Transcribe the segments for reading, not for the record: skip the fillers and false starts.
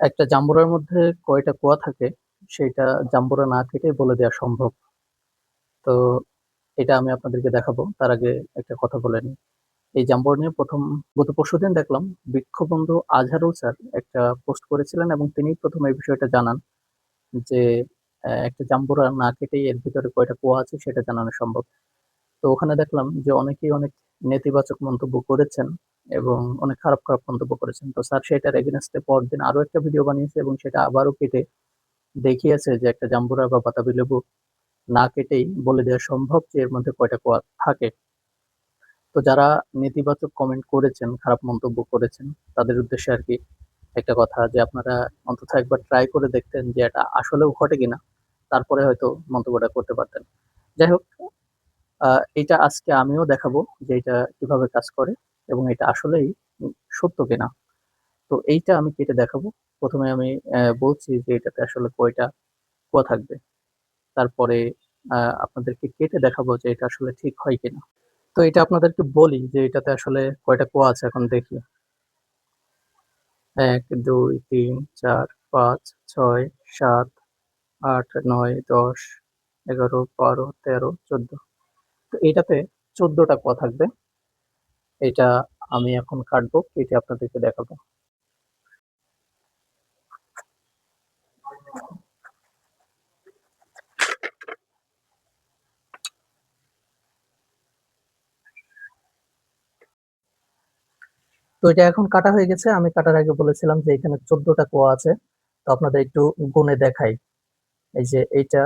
একটা জাম্বুরার মধ্যে কয়টা কুয়া থাকে সেইটা জাম্বুরা না কেটেই বলে দেওয়া সম্ভব। তো এটা আমি আপনাদেরকে দেখাবো। তার আগে একটা কথা বলে নিই। এই জাম্বুরা নিয়ে গত পরশুদিন দেখলাম বৃক্ষবন্ধু আজহারুল স্যার একটা পোস্ট করেছিলেন এবং তিনিই প্রথম এই বিষয়টা জানান যে একটা জাম্বুরা না কেটেই এর ভিতরে কয়টা কুয়া আছে সেটা জানানো সম্ভব। তো ওখানে দেখলাম যে অনেকেই অনেক নেতিবাচক মন্তব্য করেছেন এবং অনেক খারাপ খারাপ মন্তব্য করেছেন। তো স্যার সেটার এগেইনস্টে পরদিন আরো একটা ভিডিও বানিয়েছে এবং সেটা আবারও কেটে দেখিয়েছে যে একটা জাম্বুরা বা বাতাবি লেবু না কেটেই বলে দেওয়া সম্ভব যে এর মধ্যে কয়টা কোয়া থাকে। তো যারা নেতিবাচক কমেন্ট করেছেন, খারাপ মন্তব্য করেছেন, তাদের উদ্দেশ্যে আর কি একটা কথা যে আপনারা অন্তত একবার ট্রাই করে দেখতেন যে এটা আসলেও ঘটে কিনা, তারপরে হয়তো মন্তব্যটা করতে পারতেন। যাই হোক, এটা আজকে আমিও দেখাবো যে এটা কিভাবে কাজ করে এবং এটা আসলেই সত্য কিনা। তো এইটা আমি কেটে দেখাবো। প্রথমে আমি বলছি যে এটাতে আসলে কয়টা কুয়া থাকবে। তারপরে আপনাদেরকে কেটে দেখাবো যে এটা আসলে ঠিক হয় কিনা। তো এটা আপনাদেরকে বলি যে এটাতে আসলে কয়টা কোয়া আছে এখন দেখি। ১, ২, ৩, ৪, ৫, ৬, ৭, ৮, ৯, ১০, ১১, ১২, ১৩, ১৪। তো এটাতে ১৪টা কোয়া থাকবে। এটা আমি এখন কাটবো, কেটে আপনাদেরকে দেখাবো। তো এটা এখন কাটা হয়ে গেছে। আমি কাটার আগে বলেছিলাম যে এখানে ১৪টা কোয়া আছে। তো আপনাদের একটু গুণে দেখাই। এই যে এইটা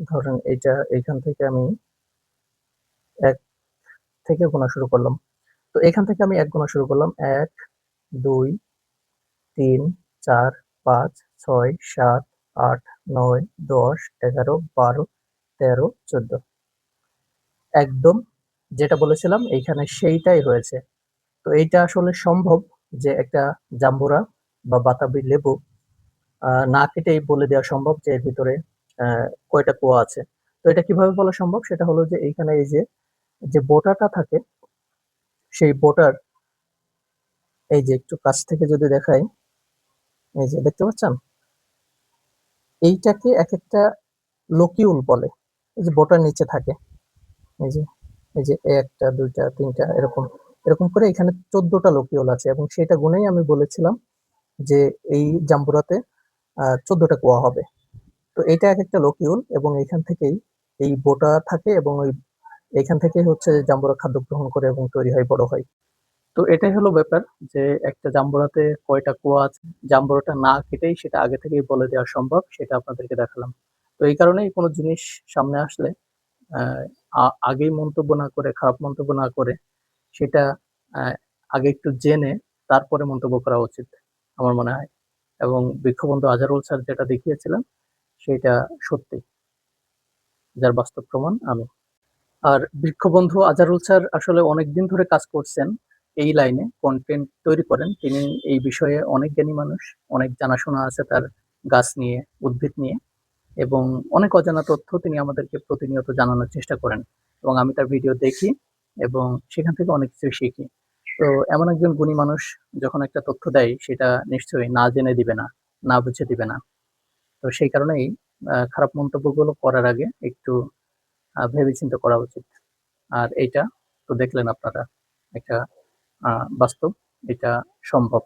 ধরেন এইটা এখান থেকে আমি ১ থেকে গোনা শুরু করলাম। তো এখান থেকে আমি ১ গোনা শুরু করলাম। ১, ২, ৩, ৪, ৫, ৬, ৭, ৮, ৯, ১০, ১১, ১২, ১৩, ১৪। একদম যেটা বলেছিলাম এইখানে সেইটাই হয়েছে। তো এইটা আসলে সম্ভব যে একটা জাম্বুরা বা বাতাবি লেবু না কেটেই বলে দেওয়া সম্ভব যে এর ভিতরে আ কয়টা কোয়া আছে। তো এটা কিভাবে বলা সম্ভব? সেটা হলো যে এইখানে এই যে বোটাটা থাকে, সেই বোটার এই যে একটু কাছ থেকে যদি দেখাই, এই যে দেখতে পাচ্ছেন? এইটাকে একেকটা লকিউল বলে। এই যে বোটার নিচে থাকে। এই যে, এই যে ১ টা ২ টা ৩ টা এরকম করে এখানে ১৪ টা লকিউল আছে এবং সেটা গুনেই আমি বলেছিলাম যে এই জাম্বুরাতে ১৪ টা কোয়া হবে। তো এটা একেকটা লকিউল এবং এখান থেকেই এই বোটা থাকে এবং এখান থেকেই হচ্ছে জাম্বুরা খাদ্য গ্রহণ করে এবং তৈরি হয়, বড় হয়। তো এটাই হলো ব্যাপার যে একটা জাম্বুরাতে কয়টা কুয়া আছে, জাম্বুরাটা না কেটেই সেটা আগে থেকেই বলে দেওয়া সম্ভব, সেটা আপনাদেরকে দেখালাম। তো এই কারণেই কোনো জিনিস সামনে আসলে আহ, আগেই মন্তব্য না করে, খারাপ মন্তব্য না করে সেটা আহ, আগে একটু জেনে তারপরে মন্তব্য করা উচিত আমার মনে হয়। এবং বৃক্ষবন্ধু আজহারুল স্যার যেটা দেখিয়েছিলেন সেটা সত্যি, যার বাস্তব প্রমাণ আমি। আর বৃক্ষবন্ধু আজহারুল স্যার আসলে অনেকদিন ধরে কাজ করছেন এই লাইনে, কন্টেন্ট তৈরি করেন তিনি। এই বিষয়ে অনেক জ্ঞানী মানুষ, অনেক জানাশোনা আছে তার গাছ নিয়ে, উদ্ভিদ নিয়ে, এবং অনেক অজানা তথ্য তিনি আমাদেরকে প্রতিনিয়ত জানানোর চেষ্টা করেন এবং আমি তার ভিডিও দেখি এবং সেখান থেকে অনেক কিছু শিখি। তো এমন একজন গুণী মানুষ যখন একটা তথ্য দেয় সেটা নিশ্চয়ই না জেনে দিবে না, না বুঝে দিবে না। তো সেই কারণেই খারাপ মন্তব্যগুলো করার আগে একটু ভেবেচিন্তে করা উচিত। আর এইটা তো দেখলেন আপনারা, একটা বাস্তব, এটা সম্ভব।